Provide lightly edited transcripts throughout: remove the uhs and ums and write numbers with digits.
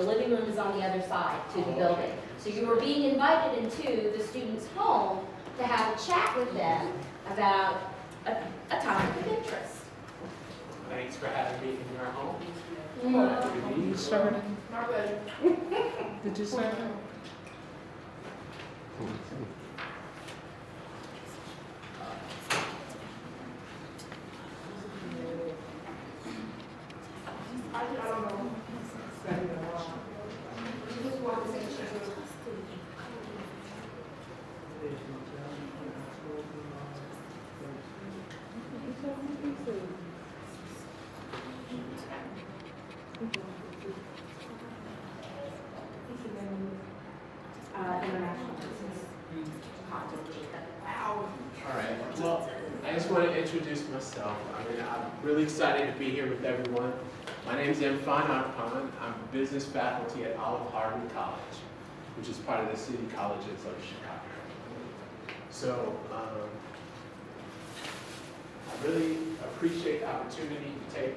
The living room is on the other side to the building. So you were being invited into the student's home to have a chat with them about a topic of interest. Thanks for having me in your home. You started? My pleasure. Did you start? I don't know. You just want to say something. International business. Wow. All right. Well, I just want to introduce myself. I mean, I'm really excited to be here with everyone. My name is Mfan Arpan. I'm business faculty at Olive Harvey College, which is part of the City Colleges of Chicago. So I really appreciate the opportunity to take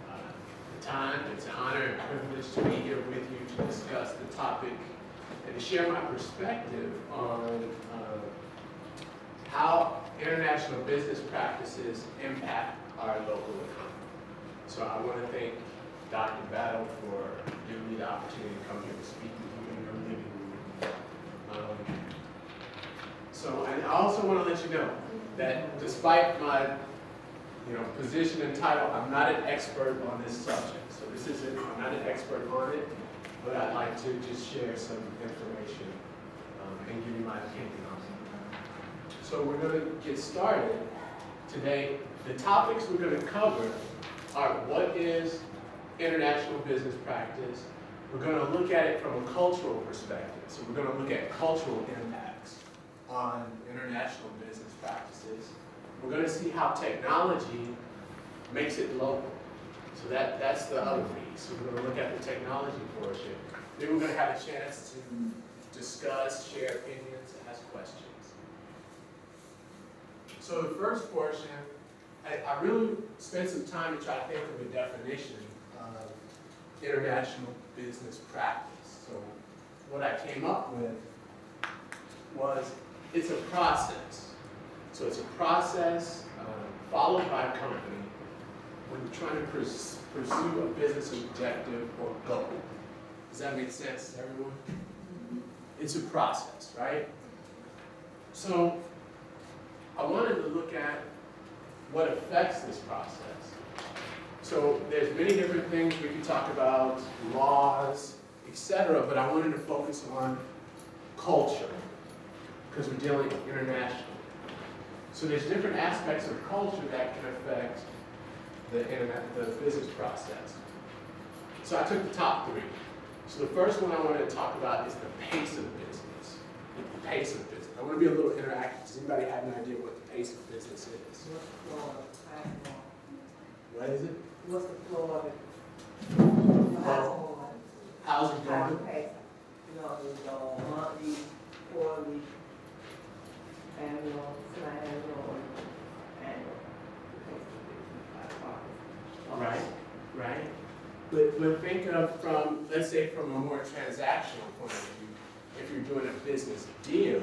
the time. It's an honor and privilege to be here with you to discuss the topic and to share my perspective on how international business practices impact our local economy. So I want to thank Dr. Battle for giving me the opportunity to come here to speak with you in your living room. So I also want to let you know that despite my position and title, I'm not an expert on this subject. So I'm not an expert on it, but I'd like to just share some information and give you my opinion on it. So we're going to get started today. The topics we're going to cover are what is international business practice. We're going to look at it from a cultural perspective. So we're going to look at cultural impacts on international business practices. We're going to see how technology makes it local. So that's the other piece. So we're going to look at the technology portion. Then we're going to have a chance to discuss, share opinions, ask questions. So the first portion, I really spent some time to try to think of a definition of international business practice. So what I came up with was it's a process. So it's a process followed by a company when you're trying to pursue a business objective or goal. Does that make sense to everyone? It's a process, right? So I wanted to look at what affects this process. So there's many different things we can talk about, laws, etc., but I wanted to focus on culture because we're dealing internationally. So there's different aspects of culture that can affect the business process. So I took the top three. So the first one I wanted to talk about is the pace of business. The pace of business. I want to be a little interactive. Does anybody have an idea what the pace of business is? What is it? What's the flow of it? How's it going? There's monthly, quarterly, annual, semi-annual, annual. Right. But think of let's say from a more transactional point of view, if you're doing a business deal,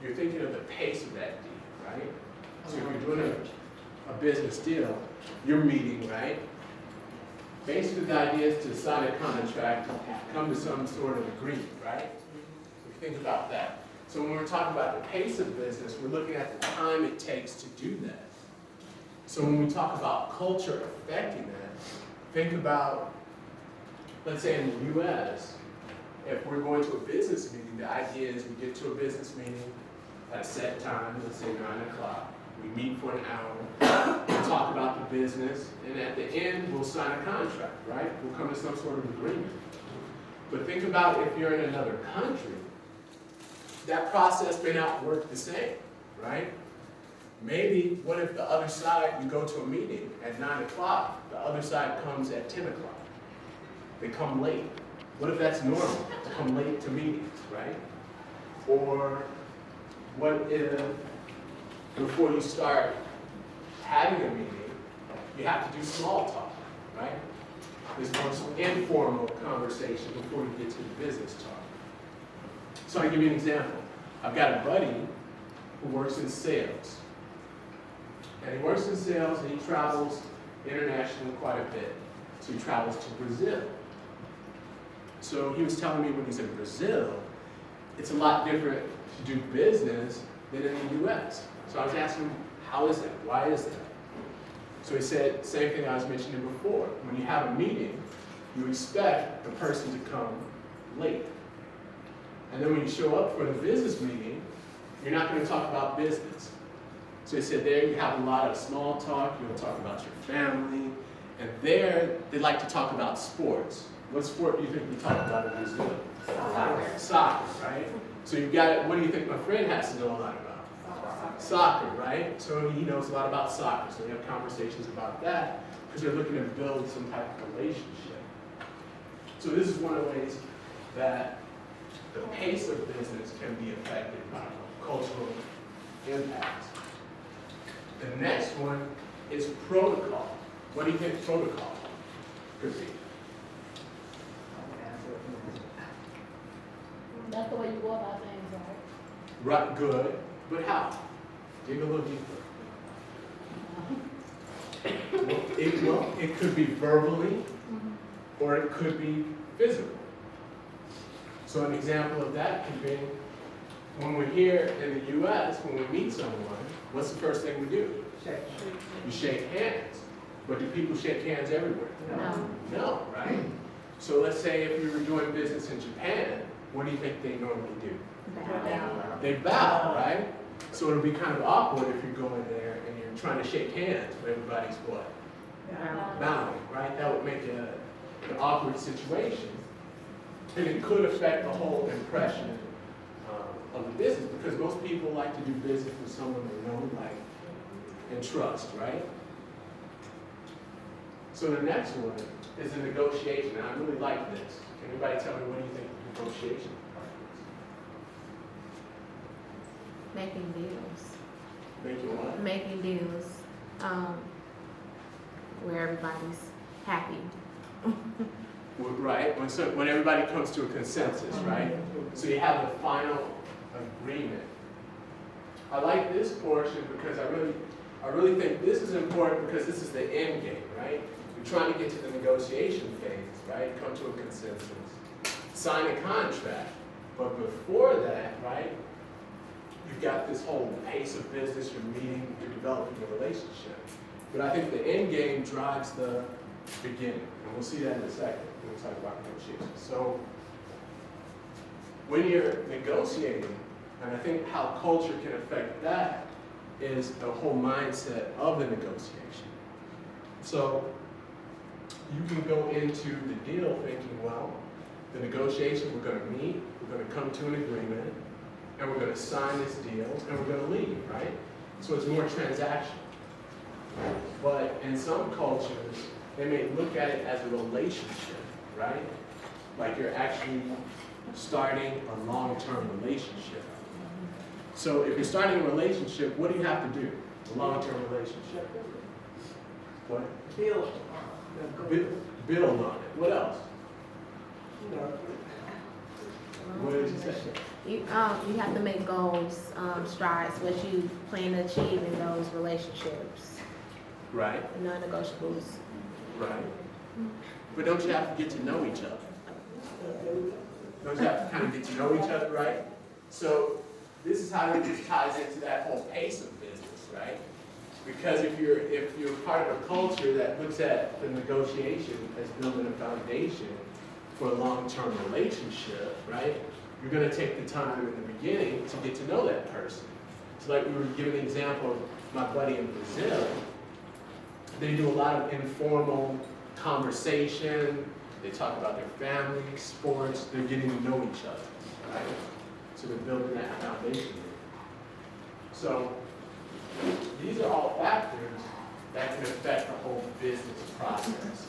you're thinking of the pace of that deal, right? So if you're doing a business deal, you're meeting, right? Basically the idea is to sign a contract, come to some sort of agreement, right? So think about that. So when we're talking about the pace of business, we're looking at the time it takes to do that. So when we talk about culture affecting that, think about, let's say in the US, if we're going to a business meeting, the idea is we get to a business meeting at a set time, let's say 9 o'clock. We meet for an hour, we talk about the business, and at the end, we'll sign a contract, right? We'll come to some sort of agreement. But think about if you're in another country, that process may not work the same, right? Maybe, what if the other side, you go to a meeting at 9 o'clock, the other side comes at 10 o'clock. They come late. What if that's normal, to come late to meetings, right? Or what if, before you start having a meeting, you have to do small talk, right? There's more some informal conversation before you get to the business talk. So I'll give you an example. I've got a buddy who works in sales. And he works in sales and he travels internationally quite a bit. So he travels to Brazil. So he was telling me when he's in Brazil, it's a lot different to do business than in the US. So I was asking him, how is that? Why is that? So he said, same thing I was mentioning before. When you have a meeting, you expect the person to come late. And then when you show up for the business meeting, you're not going to talk about business. So he said there you have a lot of small talk, you'll talk about your family, and there they like to talk about sports. What sport do you think we talk about in Brazil? Soccer, right? So you've got it, what do you think my friend has to know a lot about? Soccer, right? So he knows a lot about soccer, so we have conversations about that because they're looking to build some type of relationship. So this is one of the ways that the pace of business can be affected by cultural impacts. The next one is protocol. What do you think protocol could be? That's the way you go about things, right? Right, good, but how? Dig a little deeper. Well, it could be verbally, or it could be physical. So an example of that could be when we're here in the U.S., when we meet someone, what's the first thing we do? Check. You shake hands. But do people shake hands everywhere? No. No, right? So let's say if you were doing business in Japan, what do you think they normally do? They bow, right? So it'll be kind of awkward if you're going there and you're trying to shake hands, but everybody's what? Bowing, right? That would make an awkward situation. And it could affect the whole impression of the business because most people like to do business with someone they know, like, and trust, right? So the next one is a negotiation. And I really like this. Can anybody tell me what do you think the negotiation part is? Making deals. Making what? Making deals where everybody's happy. Right, when everybody comes to a consensus, right? So you have the final agreement. I like this portion because I really think this is important because this is the end game, right? You're trying to get to the negotiation phase, right? Come to a consensus. Sign a contract. But before that, right, you've got this whole pace of business, you're meeting, you're developing a relationship. But I think the end game drives the beginning. And we'll see that in a second when we talk about negotiations. So when you're negotiating, and I think how culture can affect that is the whole mindset of the negotiation. So you can go into the deal thinking, well, the negotiation, we're going to meet, we're going to come to an agreement, and we're going to sign this deal, and we're going to leave, right? So it's more transactional. But in some cultures, they may look at it as a relationship, right? Like you're actually starting a long-term relationship. So if you're starting a relationship, what do you have to do? A long-term relationship. What? Build. Build on it. What else? You know, What did you say? You have to make goals, strides, what you plan to achieve in those relationships, Right, non-negotiables. right. But don't you have to get to know each other? Don't you have to kind of get to know each other, right? So this is how this ties into that whole pace of business, right? Because if you're part of a culture that looks at the negotiation as building a foundation for a long-term relationship, right? You're going to take the time in the beginning to get to know that person. So like we were giving an example of my buddy in Brazil. They do a lot of informal conversation. They talk about their family, sports. They're getting to know each other, right? So they're building that foundation. So these are all factors that can affect the whole business process.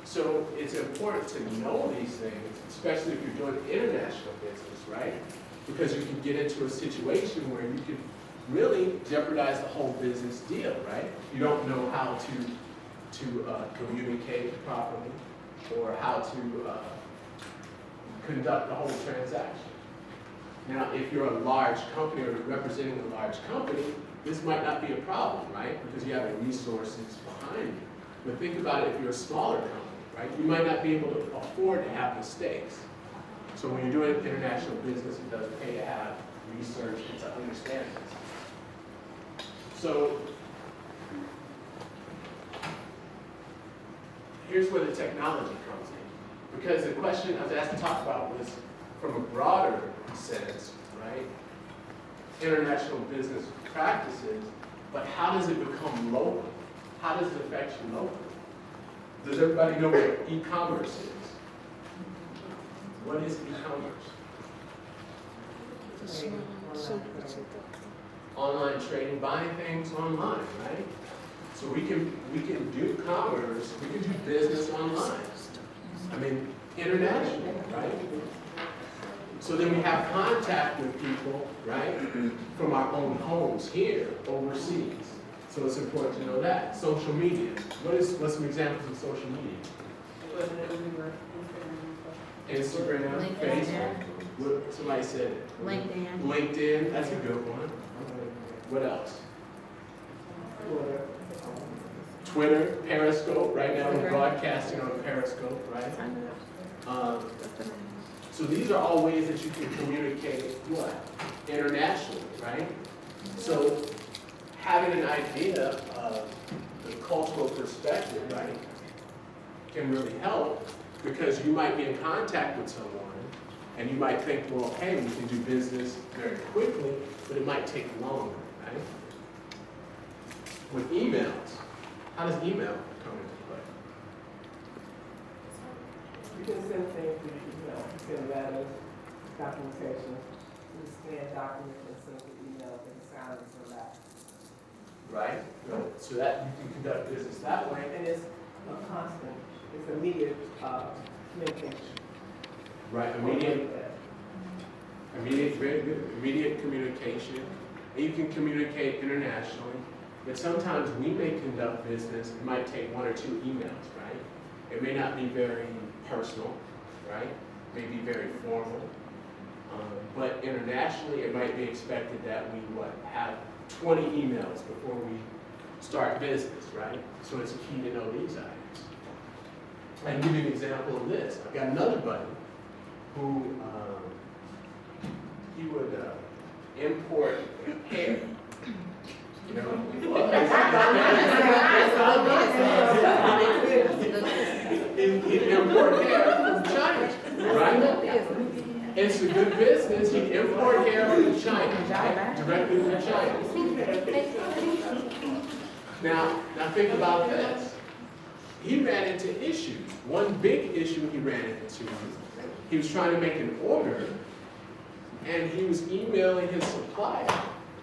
So it's important to know these things, especially if you're doing international business, right? Because you can get into a situation where you could really jeopardize the whole business deal, right? You don't know how to communicate properly. or how to conduct the whole transaction. Now, if you're a large company or representing a large company, this might not be a problem, right? Because you have the resources behind you. But think about it if you're a smaller company, right? You might not be able to afford to have mistakes. So when you're doing international business, it does pay to have research and to understand this. So here's where the technology comes in. Because the question I was asked to talk about was from a broader sense, right? International business practices, but how does it become local? How does it affect you locally? Does everybody know what e-commerce is? What is e-commerce? Online trading, buying things online, right? So we can do commerce, we can do business online. I mean, internationally, right? So then we have contact with people, right, from our own homes here, overseas. So it's important to know that. Social media. What's some examples of social media? Instagram, LinkedIn. Facebook. What, somebody said it. LinkedIn. LinkedIn, that's a good one. What else? Twitter, Periscope. Right now we're broadcasting on Periscope, right? So these are all ways that you can communicate what? Internationally, right? So having an idea of the cultural perspective, right, can really help because you might be in contact with someone and you might think, well, hey, we can do business very quickly, but it might take longer, right? With emails, how does email come into play? You can send things, send letters, documentation, you scan documents and send the emails and sign and send that. Right? So that you can conduct business that way. And it's a constant, it's immediate communication. Right, very good, immediate communication. And you can communicate internationally, but sometimes we may conduct business, it might take 1 or 2 emails, right? It may not be very personal, right? It may be very formal. But internationally, it might be expected that we have 20 emails before we start business, right? So it's key to know these items. I can give you an example of this. I've got another buddy who he would import hair. You know, he'd import hair from China, right? It's a good business. He'd import hair from China, right? Directly from China. Now think about this. He ran into issues. One big issue he ran into, he was trying to make an order, and he was emailing his supplier,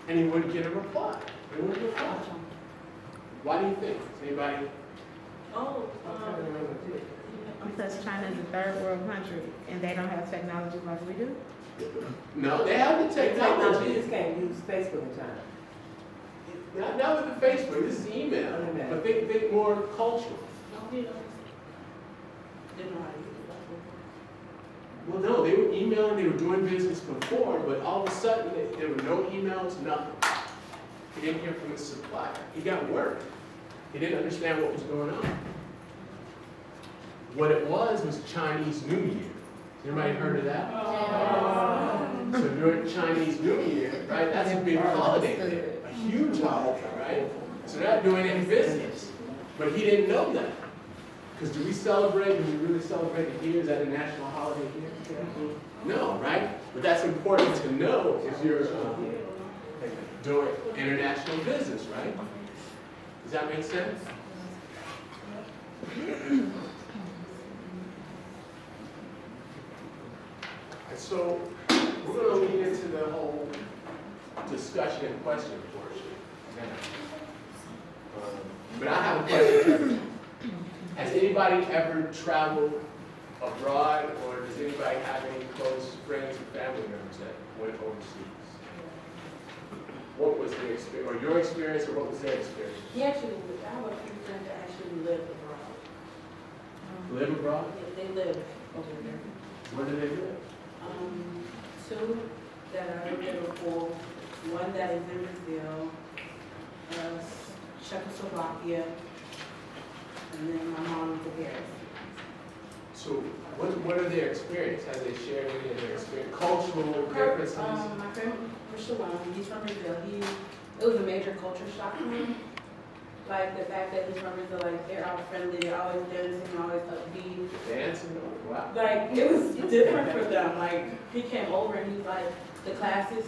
and he wouldn't get a reply. He wouldn't reply. Why do you think? Does anybody? Because China is a third world country and they don't have technology like we do. No, they have the You technology. just can't use Facebook in China. Not with the Facebook, this is email. But think more cultural. Well, no, they were emailing, they were doing business before, but all of a sudden, there were no emails, nothing. He didn't hear from his supplier. He got work. He didn't understand what was going on. What it was Chinese New Year. Everybody heard of that? So during Chinese New Year, right, that's a big holiday there, a huge holiday, right? So they're not doing any business. But he didn't know that. Because do we really celebrate it here? Is that a national holiday here? No, right? But that's important to know if you're doing international business, right? Does that make sense? And so we're going to lead into the whole discussion and question portion now. But I have a question. Has anybody ever traveled abroad, or does anybody have any close friends or family members that went overseas? What was their experience, or your experience, or what was their experience? He actually, I have a few friends that actually lived abroad. Live abroad? They live over there. Where do they live? Two that are over there before, one that is in Brazil, Czechoslovakia, and then my mom went to Paris. So what are their experience? Have they shared any of their experience? Cultural differences? My friend Rashawan, he's from Brazil. It was a major culture shock for him. Like the fact that he's from Brazil, like they're all friendly, they're always dancing, always upbeat. Dancing? Wow. Like it was different for them. Like he came over and he was like, the classes,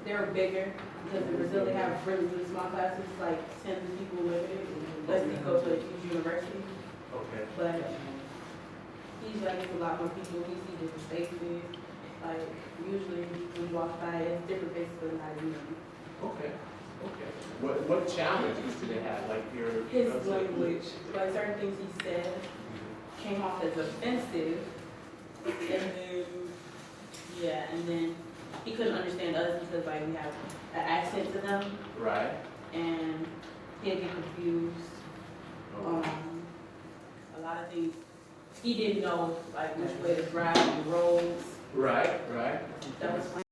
they were bigger because in Brazil they have really, really small classes, like 10 people limited. Unless they go to a huge university. Okay. But he's like, it's a lot more people. He sees different faces. Like usually when you walk by, it's different faces, but not usually. Okay. Okay. What challenges do they have? Like your His language, like certain things he said came off as offensive, and then he couldn't understand us because like we have an accent to them, Right. and he'd get confused. A lot of things he didn't know, like which way to drive on the roads. Right. Right. That was